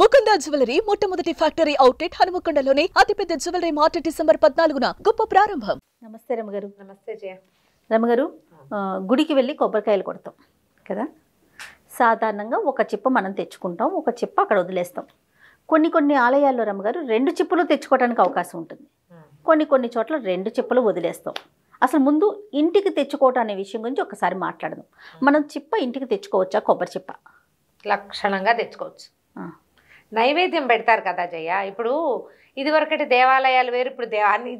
Mukunda jewellery మొట్టమొదటి factory outlet హనుమకొండలోనే అతిపెద్ద jewellery mart December 14న గొప్ప ప్రారంభం. నమస్తే రమగారు. నమస్తే జయ. రమగారు, గుడికి వెళ్ళి కొబ్బరికాయలు కొడతాం కదా. సాధారణంగా ఒక చిప్ప మనం తెచ్చుకుంటాం, ఒక చిప్ప అక్కడ వదిలేస్తాం. కొన్ని ఆలయాల్లో రమగారు 2 చిప్పలు తెచ్చుకోవడానికి అవకాశం ఉంటుంది. కొన్ని చోట్ల 2 చిప్పలు వదిలేస్తాం. అసలు ముందు ఇంటికి తెచ్చుకోవటం అనే విషయం గురించి ఒకసారి మాట్లాడదాం. మనం చిప్ప ఇంటికి తెచ్చుకోవచ్చా? కొబ్బరి చిప్ప లక్షణంగా తెచ్చుకోవచ్చు. నైవేద్యం పెడతారు కదా జయ. ఇప్పుడు ఇదివరకటి దేవాలయాలు వేరు, ఇప్పుడు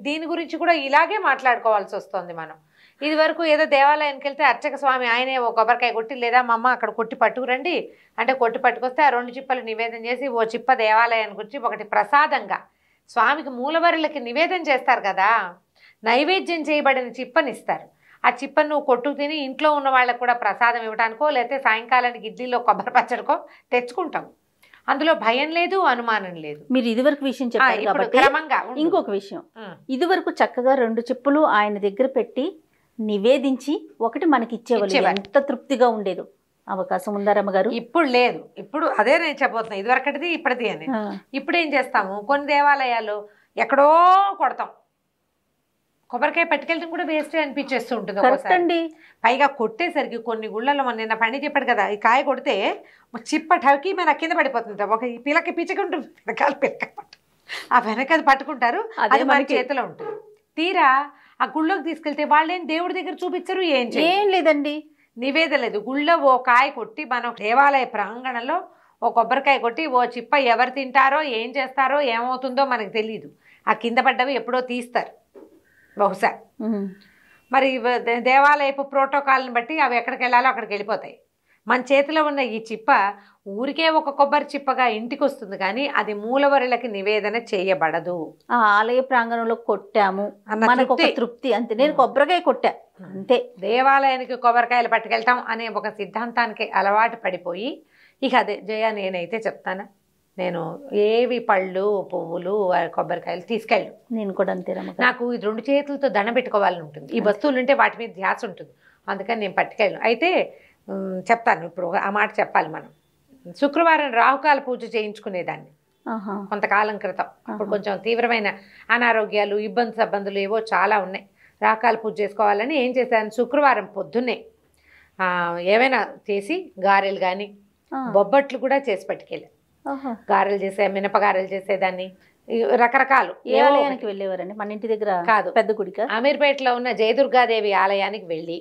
దీని గురించి కూడా ఇలాగే మాట్లాడుకోవాల్సి వస్తుంది. మనం ఇదివరకు ఏదో దేవాలయానికి వెళ్తే అర్చక స్వామి ఆయనే ఓ కొబ్బరికాయ కొట్టి, లేదా మా అమ్మ అక్కడ కొట్టి పట్టుకురండి అంటే కొట్టి పట్టుకొస్తే ఆ 2 చిప్పలు నివేదన చేసి ఓ చిప్ప దేవాలయానికి వచ్చి ఒకటి ప్రసాదంగా స్వామికి మూలవరులకి నివేదన చేస్తారు కదా. నైవేద్యం చేయబడిన చిప్పనిస్తారు. ఆ చిప్పను నువ్వు కొట్టు తిని ఇంట్లో ఉన్న వాళ్ళకు కూడా ప్రసాదం ఇవ్వడానికో లేకపోతే సాయంకాలానికి ఇడ్లీలో కొబ్బరి పచ్చడికో తెచ్చుకుంటాం. అందులో భయం లేదు, అనుమానం లేదు. మీరు ఇదివరకు విషయం చెప్పారు కాబట్టి ఇంకొక విషయం, ఇదివరకు చక్కగా 2 చిప్పులు ఆయన దగ్గర పెట్టి నివేదించి ఒకటి మనకి ఇచ్చేవాళ్ళు. ఎంత తృప్తిగా ఉండేదో. అవకాశం ఉందా రమ్మగారు? ఇప్పుడు లేదు. ఇప్పుడు అదే నేను చెప్పబోతున్నా, ఇదివరకటిది ఇప్పటిది అని. ఇప్పుడు ఏం చేస్తాము, కొన్ని దేవాలయాలు ఎక్కడో కొడతాం, కొబ్బరికాయ పట్టుకెళ్ళడం కూడా వేస్ట్ అనిపించేస్తూ ఉంటుంది ఒకసారి. పైగా కొట్టేసరికి కొన్ని గుళ్ళలో మన నిన్న పండి చెప్పాడు కదా, ఈ కాయ కొడితే చిప్ప టవకి మన కింద పడిపోతుంది. ఒక పిల్లకి పిచ్చకుంటుంది, వెనకాల పిల్లక ఆ వెనక అది పట్టుకుంటారు, అది మన చేతిలో ఉంటుంది. తీరా ఆ గుళ్ళోకి తీసుకెళ్తే వాళ్ళేం దేవుడి దగ్గర చూపించరు, ఏం లేదండి, నివేదన లేదు. గుళ్ళో ఓ కాయ కొట్టి మనం దేవాలయ ప్రాంగణంలో ఓ కొబ్బరికాయ కొట్టి ఓ చిప్ప ఎవరు తింటారో ఏం చేస్తారో ఏమవుతుందో మనకు తెలియదు. ఆ కింద పడ్డవి ఎప్పుడో తీస్తారు బహుశా. మరి దేవాలయపు ప్రోటోకాల్ని బట్టి అవి ఎక్కడికి వెళ్ళాలో అక్కడికి వెళ్ళిపోతాయి. మన చేతిలో ఉన్న ఈ చిప్ప ఊరికే ఒక కొబ్బరి చిప్పగా ఇంటికి వస్తుంది, కానీ అది మూలవరులకి నివేదన చేయబడదు. ఆ ఆలయ ప్రాంగణంలో కొట్టాము మనకు ఒక తృప్తి అంతే. నేను కొబ్బరికాయ కొట్టా అంతే. దేవాలయానికి కొబ్బరికాయలు పట్టుకెళ్తాం అనే ఒక సిద్ధాంతానికి అలవాటు పడిపోయి ఇక అదే జయ, నేనైతే చెప్తాను, నేను ఏవి పళ్ళు పువ్వులు కొబ్బరికాయలు తీసుకెళ్ళు. నేను కూడా అంతే. నాకు ఈ 2 చేతులతో దండం పెట్టుకోవాలని ఉంటుంది. ఈ వస్తువులు ఉంటే వాటి మీద ధ్యాస ఉంటుంది, అందుకని నేను పట్టుకెళ్ళను. అయితే చెప్తాను, ఇప్పుడు ఆ మాట చెప్పాలి. మనం శుక్రవారం రాహుకాల పూజ చేయించుకునేదాన్ని కొంతకాలం క్రితం. అప్పుడు కొంచెం తీవ్రమైన అనారోగ్యాలు, ఇబ్బందులు ఏవో చాలా ఉన్నాయి. రాహుకాల పూజ చేసుకోవాలని ఏం చేశాను, శుక్రవారం పొద్దున్నే ఏమైనా చేసి గారెలు కానీ బొబ్బట్లు కూడా చేసి పట్టుకెళ్ళి గారెలు చేసే, మినపగారెలు చేసేదాన్ని. రకరకాలు. ఏ ఆలయానికి వెళ్ళేవారండి? మన ఇంటి దగ్గర కాదు, పెద్ద గుడిక అమీర్పేటలో ఉన్న జయదుర్గాదేవి ఆలయానికి వెళ్ళి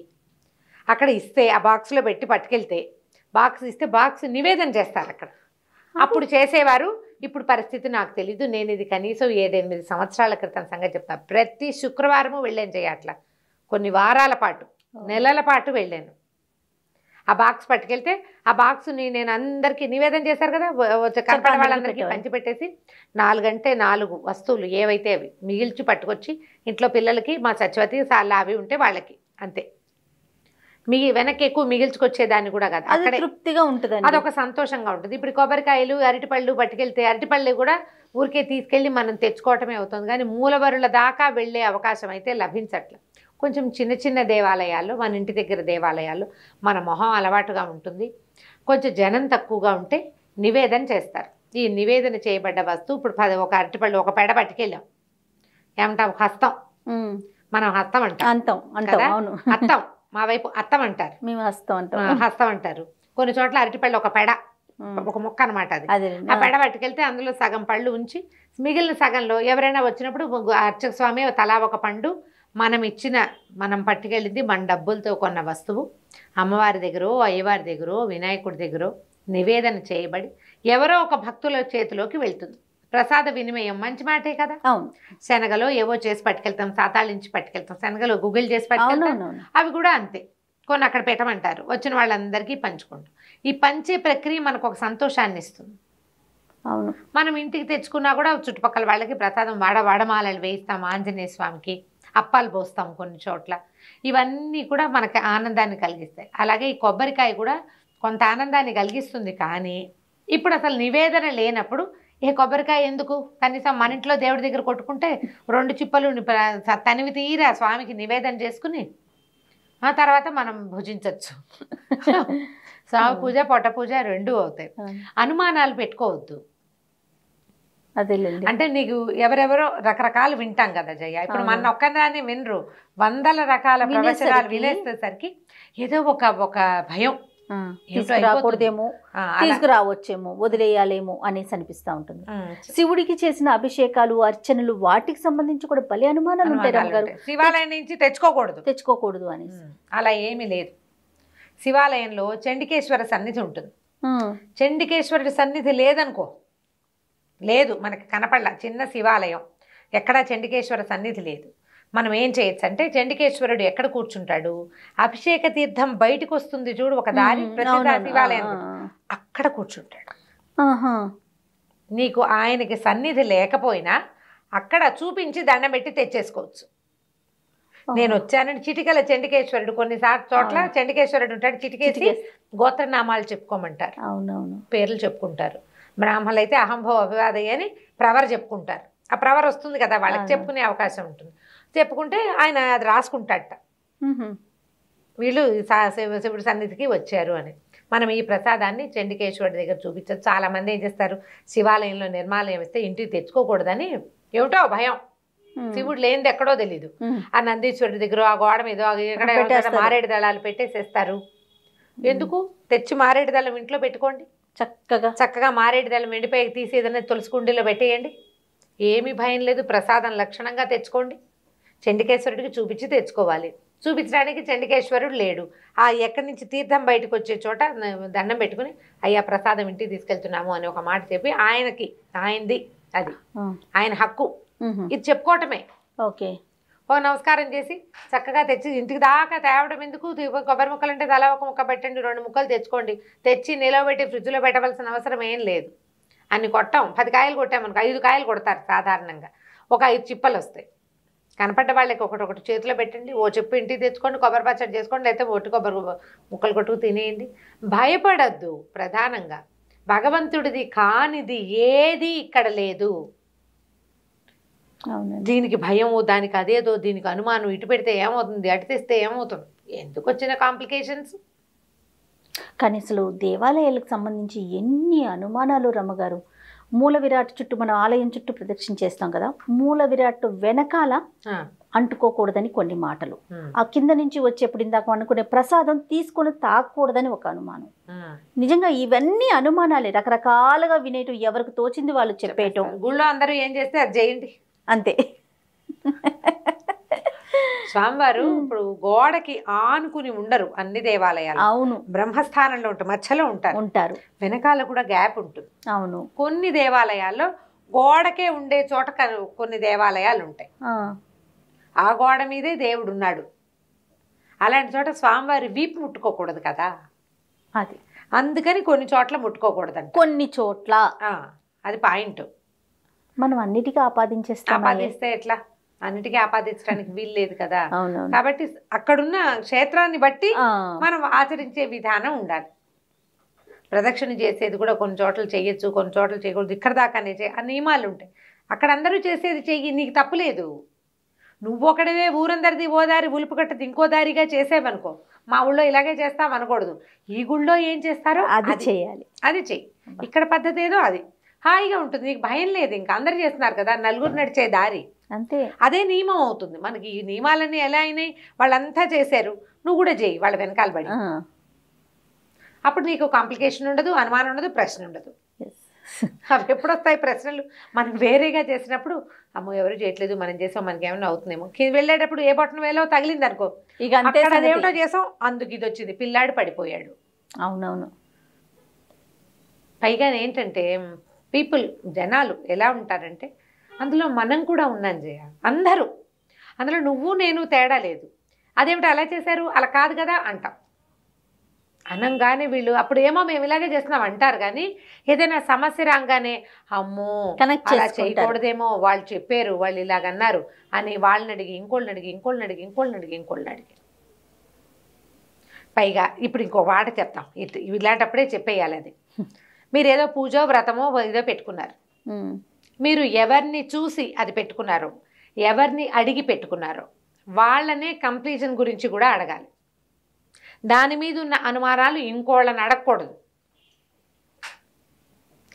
అక్కడ ఇస్తే ఆ బాక్స్లో పెట్టి పట్టుకెళ్తే బాక్స్ ఇస్తే బాక్స్ నివేదన చేస్తారు అక్కడ. అప్పుడు చేసేవారు. ఇప్పుడు పరిస్థితి నాకు తెలీదు. నేను ఇది కనీసం 7-8 సంవత్సరాల క్రితం సంగతి చెప్తాను. ప్రతి శుక్రవారము వెళ్ళాను చేయట్లా. కొన్ని వారాల పాటు, నెలల పాటు వెళ్ళాను. ఆ బాక్స్ పట్టుకెళ్తే ఆ బాక్స్ని నేను అందరికీ నివేదన చేశారు కదా, కనపడే వాళ్ళందరికీ పంచిపెట్టేసి 4 అంటే 4 వస్తువులు ఏవైతే అవి మిగిల్చి పట్టుకొచ్చి ఇంట్లో పిల్లలకి, మా సత్యవతి సార్లు అవి ఉంటే వాళ్ళకి అంతే. వెనక్కి ఎక్కువ మిగిల్చుకొచ్చేదాన్ని కూడా కాదు. అక్కడే తృప్తిగా ఉంటుంది, అదొక సంతోషంగా ఉంటుంది. ఇప్పుడు కొబ్బరికాయలు, అరటిపళ్ళు పట్టుకెళ్తే అరటిపళ్ళు కూడా ఊరికే తీసుకెళ్ళి మనం తెచ్చుకోవటమే అవుతుంది, కానీ మూలవరుల దాకా వెళ్ళే అవకాశం అయితే లభించట్లేదు. కొంచెం చిన్న చిన్న మన ఇంటి దగ్గర దేవాలయాల్లో మన మొహం అలవాటుగా ఉంటుంది, కొంచెం జనం తక్కువగా ఉంటే నివేదన చేస్తారు. ఈ నివేదన చేయబడ్డ వస్తువు ఇప్పుడు ఒక అరటిపళ్ళు ఒక పెడ పట్టుకెళ్ళాం, ఏమంటాం, హస్తం. మనం హస్తం అంటాం కదా, హస్తం మా వైపు అత్తం అంటారు, మేము హస్తం అంటాం. హస్తం అంటారు. కొన్ని చోట్ల అరటిపళ్ళు ఒక పెడ, ఒక ముక్క అనమాట అది. ఆ పెడ పట్టుకెళ్తే అందులో సగం పళ్ళు ఉంచి మిగిలిన సగంలో ఎవరైనా వచ్చినప్పుడు అర్చక స్వామి తలా ఒక పండు, మనం పట్టుకెళ్ళింది మన డబ్బులతో కొన్న వస్తువు అమ్మవారి దగ్గర, అయ్యవారి దగ్గర, వినాయకుడి దగ్గర నివేదన చేయబడి ఎవరో ఒక భక్తుల చేతిలోకి వెళ్తుంది. ప్రసాద వినిమయం మంచి మాటే కదా. అవును. శనగలో ఏవో చేసి పట్టుకెళ్తాం, సాతాళించి పట్టుకెళ్తాం, శనగలో గుగ్గిలు చేసి పట్టుకెళ్తాం. అవి కూడా అంతే, కొన్ని అక్కడ పెట్టమంటారు, వచ్చిన వాళ్ళందరికీ పంచుకుంటాం. ఈ పంచే ప్రక్రియ మనకు ఒక సంతోషాన్ని ఇస్తుంది. అవును. మనం ఇంటికి తెచ్చుకున్నా కూడా చుట్టుపక్కల వాళ్ళకి ప్రసాదం వాడమాలలు వేయిస్తాం, ఆంజనేయ స్వామికి అప్పాలు పోస్తాం కొన్ని చోట్ల. ఇవన్నీ కూడా మనకి ఆనందాన్ని కలిగిస్తాయి. అలాగే ఈ కొబ్బరికాయ కూడా కొంత ఆనందాన్ని కలిగిస్తుంది, కానీ ఇప్పుడు అసలు నివేదన లేనప్పుడు ఏ కొబ్బరికాయ ఎందుకు? కనీసం మన ఇంట్లో దేవుడి దగ్గర కొట్టుకుంటే 2 చిప్పలు తనివి తీరా స్వామికి నివేదన చేసుకుని ఆ తర్వాత మనం భుజించవచ్చు. స్వామి పూజ, పొట్ట పూజ 2 అవుతాయి. అనుమానాలు పెట్టుకోవద్దు. అదేలేండి. అంటే నీకు ఎవరెవరో రకరకాలు వింటాం కదా జయ. ఇప్పుడు మన ఒక్కదాన్ని వినరు, వందల రకాల ప్రవచనాలు వినేసేసరికి ఏదో ఒక భయం, తీసుకురాకూడదేమో, తీసుకురావచ్చేమో, వదిలేయాలేమో అనేసి అనిపిస్తూ ఉంటుంది. శివుడికి చేసిన అభిషేకాలు, అర్చనలు, వాటికి సంబంధించి కూడా భలే అనుమానాలు ఉంటాయి రమ్మగారు. శివాలయం నుంచి తెచ్చుకోకూడదు అనేసి. అలా ఏమీ లేదు. శివాలయంలో చండికేశ్వర సన్నిధి ఉంటుంది. చండికేశ్వరుడి సన్నిధి లేదనుకో, లేదు మనకి కనపడలా చిన్న శివాలయం, ఎక్కడా చండికేశ్వర సన్నిధి లేదు. మనం ఏం చేయొచ్చు అంటే, చండికేశ్వరుడు ఎక్కడ కూర్చుంటాడు, అభిషేక తీర్థం బయటకు వస్తుంది చూడు ఒక దారి, ప్రతి శివాలయం అక్కడ కూర్చుంటాడు. నీకు ఆయనకి సన్నిధి లేకపోయినా అక్కడ చూపించి దండం పెట్టి తెచ్చేసుకోవచ్చు. నేను వచ్చానని చిటికల చండికేశ్వరుడు, కొన్నిసార్లు చోట్ల చండికేశ్వరుడు ఉంటాడు, చిటికేసి గోత్రనామాలు చెప్పుకోమంటారు, పేర్లు చెప్పుకుంటారు. బ్రాహ్మణులు అయితే అహంభవ అభివాదయ్య అని ప్రవర చెప్పుకుంటారు. ఆ ప్రవర వస్తుంది కదా, వాళ్ళకి చెప్పుకునే అవకాశం ఉంటుంది. చెప్పుకుంటే ఆయన అది రాసుకుంటాడట, వీళ్ళు శివుడి సన్నిధికి వచ్చారు అని. మనం ఈ ప్రసాదాన్ని చండికేశ్వరుడి దగ్గర చూపించచ్చు. చాలామంది ఏం చేస్తారు, శివాలయంలో నిర్మాలయం ఇస్తే ఇంటికి తెచ్చుకోకూడదని ఏమిటో భయం, శివుడు లేనిది ఎక్కడో తెలీదు. ఆ నందీశ్వరుడి దగ్గర ఆ గోడ మీద ఎక్కడ మారేడు దళాలు పెట్టేసేస్తారు. ఎందుకు? తెచ్చి మారేడు దళం ఇంట్లో పెట్టుకోండి, చక్కగా మారేడు దళం ఎండిపోయి తీసి ఏదైనా తులసి కుండీలో పెట్టేయండి, ఏమీ భయం లేదు. ప్రసాదం లక్షణంగా తెచ్చుకోండి. చండికేశ్వరుడికి చూపించి తెచ్చుకోవాలి. చూపించడానికి చండికేశ్వరుడు లేడు, ఆ ఎక్కడి నుంచి తీర్థం బయటకు వచ్చే చోట దండం పెట్టుకుని అయ్యా ప్రసాదం ఇంటికి తీసుకెళ్తున్నాము అని ఒక మాట చెప్పి ఆయనది అది ఆయన హక్కు, ఇది చెప్పుకోవటమే. ఓకే, ఓ నమస్కారం చేసి చక్కగా తెచ్చి ఇంటికి దాకా తేవడం ఎందుకు? కొబ్బరి ముక్కలు అంటే తలా ఒక ముక్క పెట్టండి, 2 ముక్కలు తెచ్చుకోండి, తెచ్చి నిలవబెట్టి ఫ్రిడ్జ్లో పెట్టవలసిన అవసరం ఏం లేదు. అన్ని కొట్టాం, 10 కాయలు కొట్టామనుకో 5 కాయలు కొడతారు సాధారణంగా, ఒక 5 చిప్పలు వస్తాయి. కనపడ్డ వాళ్ళకి ఒకటి చేతిలో పెట్టండి, ఓ చెప్పు ఇంటికి తెచ్చుకోండి, కొబ్బరి పచ్చడి చేసుకోండి, లేకపోతే ఒట్టి కొబ్బరి ముక్కలు కొట్టుకు తినేయండి. భయపడద్దు. ప్రధానంగా భగవంతుడిది కానిది ఏది ఇక్కడ లేదు. దీనికి భయము, దానికి అదేదో, దీనికి అనుమానం, ఇటు పెడితే ఏమవుతుంది, అటు తెస్తే ఏమవుతుంది, ఎందుకు వచ్చిన కాంప్లికేషన్స్. కానీ అసలు దేవాలయాలకు సంబంధించి ఎన్ని అనుమానాలు రమ్మగారు. మూల విరాట్ చుట్టూ, మనం ఆలయం చుట్టూ ప్రదక్షిణ చేస్తాం కదా, మూల విరాట్ వెనకాల అంటుకోకూడదని కొన్ని మాటలు, ఆ కింద నుంచి వచ్చేప్పుడు ఇందాక అనుకునే ప్రసాదం తీసుకొని తాకూడదని ఒక అనుమానం. నిజంగా ఇవన్నీ అనుమానాలే, రకరకాలుగా వినేటు, ఎవరికి తోచింది వాళ్ళు చెప్పేయటం. గుళ్ళో అందరూ ఏం చేస్తే అది చేయండి అంతే. స్వామివారు ఇప్పుడు గోడకి ఆనుకుని ఉండరు అన్ని దేవాలయాలు. అవును, బ్రహ్మస్థానంలో ఉంటారు, మధ్యలో ఉంటారు, వెనకాల కూడా గ్యాప్ ఉంటుంది. అవును, కొన్ని దేవాలయాల్లో గోడకే ఉండే చోట కొన్ని దేవాలయాలు ఉంటాయి, ఆ గోడ మీదే దేవుడు ఉన్నాడు. అలాంటి చోట స్వామివారి వీపు ముట్టుకోకూడదు కదా, అది అందుకని కొన్ని చోట్ల ముట్టుకోకూడదంట. కొన్ని చోట్ల అది పాయింట్. మనం అన్నిటికీ ఆపాదిస్తే ఎట్లా? అన్నిటికీ ఆపాదించడానికి వీలు లేదు కదా. కాబట్టి అక్కడున్న క్షేత్రాన్ని బట్టి మనం ఆచరించే విధానం ఉండాలి. ప్రదక్షిణ చేసేది కూడా కొన్ని చోట్ల చేయొచ్చు, కొన్ని చోట్ల చేయకూడదు, ఇక్కడ దాకానే ఆ నియమాలు ఉంటాయి. అక్కడ అందరూ చేసేది చెయ్యి, నీకు తప్పులేదు. నువ్వు ఒకడవే ఊరందరిది ఓ దారి ఉలుపు కట్టది ఇంకో దారిగా చేసేవనుకో, మా ఊళ్ళో ఇలాగే చేస్తాం అనకూడదు. ఈ గుళ్ళో ఏం చేస్తారో అది చేయాలి, అది చెయ్యి. ఇక్కడ పద్ధతి ఏదో అది హాయిగా ఉంటుంది, నీకు భయం లేదు. ఇంకా అందరు చేస్తున్నారు కదా, నలుగురు నడిచే దారి అంతే, అదే నియమం అవుతుంది. మనకి ఈ నియమాలన్నీ ఎలా అయినాయి, వాళ్ళంతా చేశారు, నువ్వు కూడా చేయి వాళ్ళ వెనకాల పడి. అప్పుడు నీకు కాంప్లికేషన్ ఉండదు, అనుమానం ఉండదు, ప్రశ్న ఉండదు. అవి ఎప్పుడు వస్తాయి ప్రశ్నలు? మనం వేరేగా చేసినప్పుడు అమ్మో ఎవరు చేయట్లేదు, మనం చేసాం, మనకి ఏమైనా అవుతుందేమో. వెళ్ళేటప్పుడు ఏ బొట్టన వేలో తగిలింది అనుకో, ఇక అదేమిటో చేసాం, అందుకు ఇది వచ్చింది, పిల్లాడు పడిపోయాడు. అవునవును. పైగా ఏంటంటే జనాలు ఎలా ఉంటారంటే, అందులో మనం కూడా ఉన్నాం జయ, అందరూ అందులో నువ్వు నేను తేడా లేదు. అదేమిటి అలా చేశారు, అలా కాదు కదా అంటాం. అనంగానే వీళ్ళు అప్పుడు ఏమో మేము ఇలాగే చేస్తున్నాం అంటారు, కానీ ఏదైనా సమస్య రాగానే అమ్మో అలా చేయకూడదేమో, వాళ్ళు చెప్పారు, వాళ్ళు ఇలాగన్నారు అని వాళ్ళని అడిగి ఇంకోళ్ళని అడిగి పైగా ఇప్పుడు ఇంకో మాట చెప్తాం, ఇలాంటప్పుడే చెప్పేయాలి. అది మీరు ఏదో పూజో వ్రతమో ఏదో పెట్టుకున్నారు, మీరు ఎవరిని చూసి అది పెట్టుకున్నారో, ఎవరిని అడిగి పెట్టుకున్నారో వాళ్ళనే కంప్లీషన్ గురించి కూడా అడగాలి. దాని మీద ఉన్న అనుమానాలు ఇంకోళ్ళని అడగకూడదు.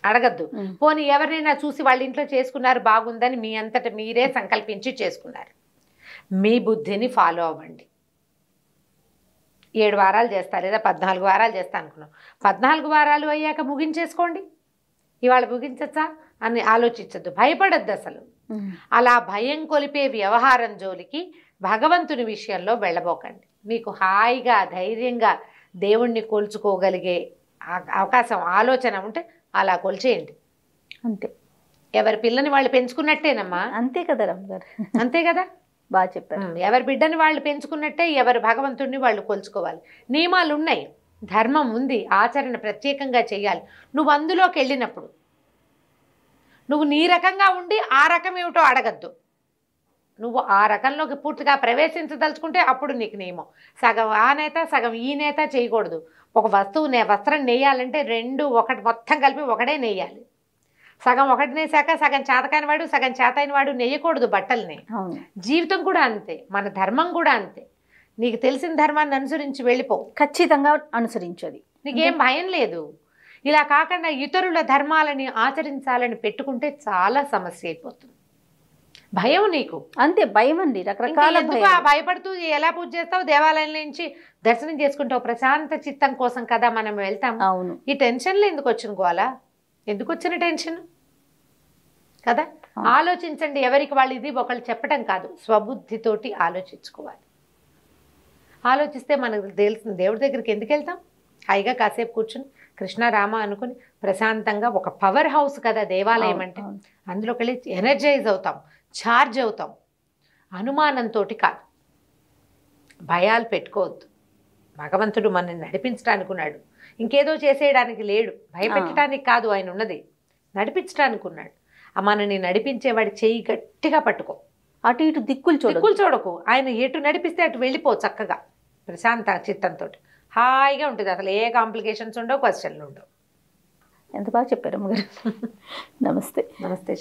అడగద్దు. పోనీ ఎవరినైనా చూసి వాళ్ళ ఇంట్లో చేసుకున్నారు బాగుందని మీ అంతట మీరే సంకల్పించి చేసుకున్నారు. మీ బుద్ధిని ఫాలో అవ్వండి. 7 వారాలు చేస్తా లేదా 14 వారాలు చేస్తా అనుకున్నాం. 14 వారాలు అయ్యాక ముగించేసుకోండి. ఇవాళ ముగించచ్చా అని ఆలోచించద్దు, భయపడద్దు అసలు. అలా భయం కొలిపే వ్యవహారం జోలికి భగవంతుని విషయంలో వెళ్ళబోకండి. మీకు హాయిగా ధైర్యంగా దేవుణ్ణి కొలుచుకోగలిగే అవకాశం ఆలోచన ఉంటే అలా కొలిచేయండి అంతే. ఎవరి పిల్లని వాళ్ళు పెంచుకున్నట్టేనమ్మా. అంతే కదా రమ్మగారు, అంతే కదా, బాగా చెప్పారు. ఎవరి బిడ్డని వాళ్ళు పెంచుకున్నట్టే ఎవరి భగవంతుడిని వాళ్ళు కొలుచుకోవాలి. నియమాలు ఉన్నాయి, ధర్మం ఉంది, ఆచరణ ప్రత్యేకంగా చేయాలి. నువ్వు అందులోకి వెళ్ళినప్పుడు నువ్వు నీ రకంగా ఉండి ఆ రకం ఏమిటో అడగద్దు. నువ్వు ఆ రకంలోకి పూర్తిగా ప్రవేశించదలుచుకుంటే అప్పుడు నీకు నియమం. సగం ఆ నేత సగం ఈ నేత చేయకూడదు. ఒక వస్త్రం నేయాలంటే 2 ఒకటి మొత్తం కలిపి ఒకటే నేయాలి. సగం ఒకటి నేసాక సగం చేతకాని వాడు సగం చేతైన వాడు నెయ్యకూడదు బట్టల్ని. జీవితం కూడా అంతే, మన ధర్మం కూడా అంతే. నీకు తెలిసిన ధర్మాన్ని అనుసరించి వెళ్ళిపో, ఖచ్చితంగా అనుసరించది, నీకేం భయం లేదు. ఇలా కాకుండా ఇతరుల ధర్మాలని ఆచరించాలని పెట్టుకుంటే చాలా సమస్య అయిపోతుంది. భయం నీకు అంతే, భయం అండి, రకరకాల భయపడుతూ ఎలా పూజ చేస్తావు, దేవాలయం నుంచి దర్శనం చేసుకుంటావు, ప్రశాంత చిత్తం కోసం కదా మనం వెళ్తాం. అవును, ఈ టెన్షన్లు ఎందుకు వచ్చిన గోలా, ఎందుకు వచ్చిన టెన్షన్ కదా. ఆలోచించండి, ఎవరికి వాళ్ళు ఇది ఒకళ్ళు చెప్పడం కాదు, స్వబుద్ధితోటి ఆలోచించుకోవాలి. ఆలోచిస్తే మనకు తెలిసిన దేవుడి దగ్గరికి ఎందుకు వెళ్తాం, హాయిగా కాసేపు కూర్చుని కృష్ణ రామ అనుకుని ప్రశాంతంగా. ఒక పవర్ హౌస్ కదా దేవాలయం అంటే, అందులోకి వెళ్ళి ఎనర్జైజ్ అవుతాం, ఛార్జ్ అవుతాం. అనుమానంతో కాదు, భయాలు పెట్టుకోవద్దు. భగవంతుడు మనల్ని నడిపించడానికి ఉన్నాడు, ఇంకేదో చేసేయడానికి లేడు. భయపెట్టడానికి కాదు ఆయన ఉన్నది, నడిపించడానికి ఉన్నాడు. మనని నడిపించేవాడి చెయ్యి గట్టిగా పట్టుకో, అటు ఇటు దిక్కులు చూడకు. ఆయన ఎటు నడిపిస్తే అటు వెళ్ళిపో చక్కగా ప్రశాంత చిత్తంతో. హాయిగా ఉంటుంది, అసలు ఏ కాంప్లికేషన్స్ ఉండవు, క్వశ్చన్లు ఉండవు. ఎంత బాగా చెప్పారు అమ్మగారు. నమస్తే. నమస్తే.